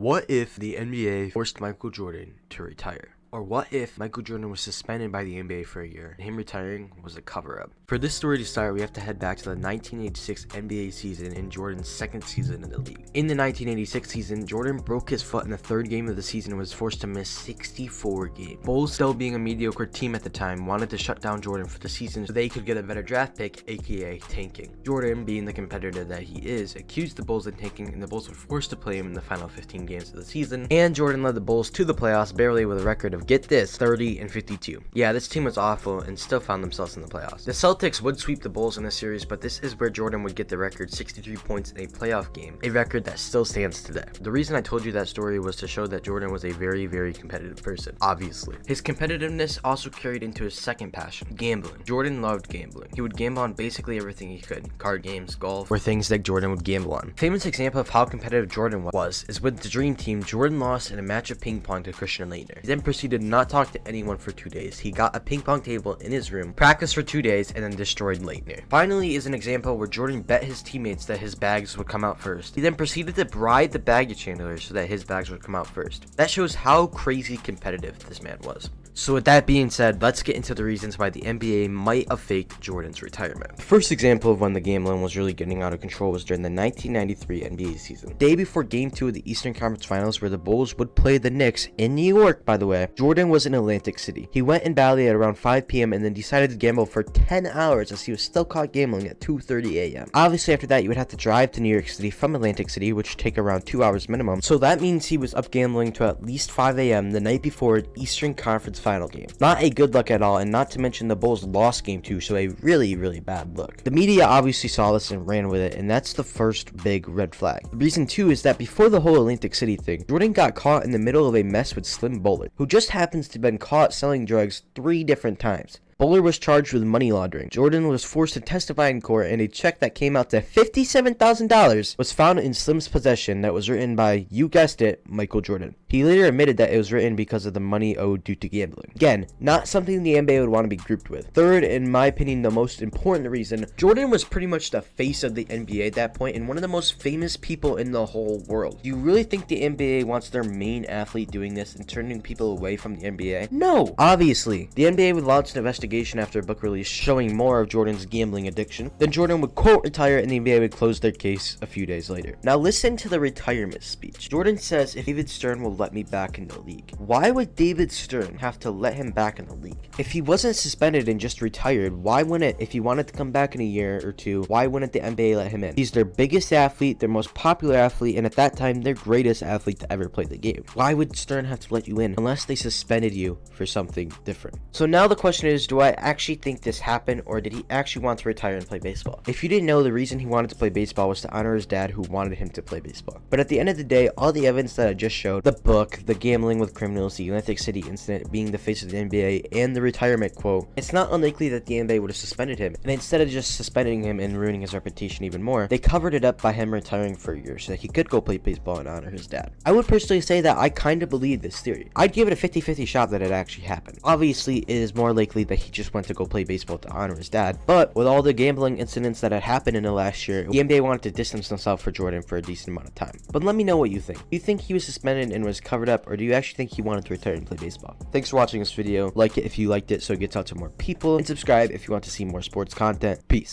What if the NBA forced Michael Jordan to retire? Or what if Michael Jordan was suspended by the NBA for a year and him retiring was a cover-up? For this story to start, we have to head back to the 1986 NBA season and Jordan's second season in the league. In the 1986 season, Jordan broke his foot in the third game of the season and was forced to miss 64 games. Bulls, still being a mediocre team at the time, wanted to shut down Jordan for the season so they could get a better draft pick, aka tanking. Jordan, being the competitor that he is, accused the Bulls of tanking, and the Bulls were forced to play him in the final 15 games of the season, and Jordan led the Bulls to the playoffs barely with a record of, get this, 30-52. Yeah, this team was awful and still found themselves in the playoffs. The Celtics would sweep the Bulls in the series, but this is where Jordan would get the record 63 points in a playoff game, a record that still stands today. The reason I told you that story was to show that Jordan was a very, very competitive person, obviously. His competitiveness also carried into his second passion, gambling. Jordan loved gambling. He would gamble on basically everything he could. Card games, golf, or things that Jordan would gamble on. A famous example of how competitive Jordan was is with the Dream Team. Jordan lost in a match of ping pong to Christian Laettner. He then proceeded not talk to anyone for 2 days. He got a ping pong table in his room, practiced for 2 days, and then destroyed Laettner. Finally is an example where Jordan bet his teammates that his bags would come out first. He then proceeded to bribe the baggage handler so that his bags would come out first. That shows how crazy competitive this man was. So with that being said, let's get into the reasons why the NBA might have faked Jordan's retirement. The first example of when the gambling was really getting out of control was during the 1993 NBA season. Day before Game 2 of the Eastern Conference Finals, where the Bulls would play the Knicks in New York, by the way, Jordan was in Atlantic City. He went in Bali at around 5 p.m. and then decided to gamble for 10 hours as he was still caught gambling at 2:30 a.m. Obviously, after that, you would have to drive to New York City from Atlantic City, which would take around 2 hours minimum. So that means he was up gambling to at least 5 a.m. the night before Eastern Conference Final game. Not a good look at all, and not to mention the Bulls lost Game 2, so a really, really bad look. The media obviously saw this and ran with it, and that's the first big red flag. The reason too is that before the whole Atlantic City thing, Jordan got caught in the middle of a mess with Slim Bullard, who just happens to have been caught selling drugs 3 different times. Bullard was charged with money laundering. Jordan was forced to testify in court, and a check that came out to $57,000 was found in Slim's possession that was written by, you guessed it, Michael Jordan. He later admitted that it was written because of the money owed due to gambling. Again, not something the NBA would want to be grouped with. Third, in my opinion, the most important reason, Jordan was pretty much the face of the NBA at that point and one of the most famous people in the whole world. Do you really think the NBA wants their main athlete doing this and turning people away from the NBA? No! Obviously, the NBA would launch an investigation after a book release showing more of Jordan's gambling addiction. Then Jordan would quote retire and the NBA would close their case a few days later. Now listen to the retirement speech. Jordan says, if David Stern will let me back in the league. Why would David Stern have to let him back in the league? If he wasn't suspended and just retired, why wouldn't, if he wanted to come back in a year or two, why wouldn't the NBA let him in? He's their biggest athlete, their most popular athlete, and at that time, their greatest athlete to ever play the game. Why would Stern have to let you in unless they suspended you for something different? So now the question is, do I actually think this happened, or did he actually want to retire and play baseball? If you didn't know, the reason he wanted to play baseball was to honor his dad who wanted him to play baseball. But at the end of the day, all the evidence that I just showed, the book, the gambling with criminals, the Atlantic City incident, being the face of the NBA, and the retirement quote, it's not unlikely that the NBA would have suspended him. And instead of just suspending him and ruining his reputation even more, they covered it up by him retiring for a year so that he could go play baseball and honor his dad. I would personally say that I kind of believe this theory. I'd give it a 50-50 shot that it actually happened. Obviously, it is more likely that he just went to go play baseball to honor his dad, but with all the gambling incidents that had happened in the last year, the NBA wanted to distance themselves for Jordan for a decent amount of time. But let me know what you think. Do you think he was suspended and was covered up, or do you actually think he wanted to retire and play baseball? Thanks for watching this video. Like it if you liked it so it gets out to more people, and subscribe if you want to see more sports content. Peace.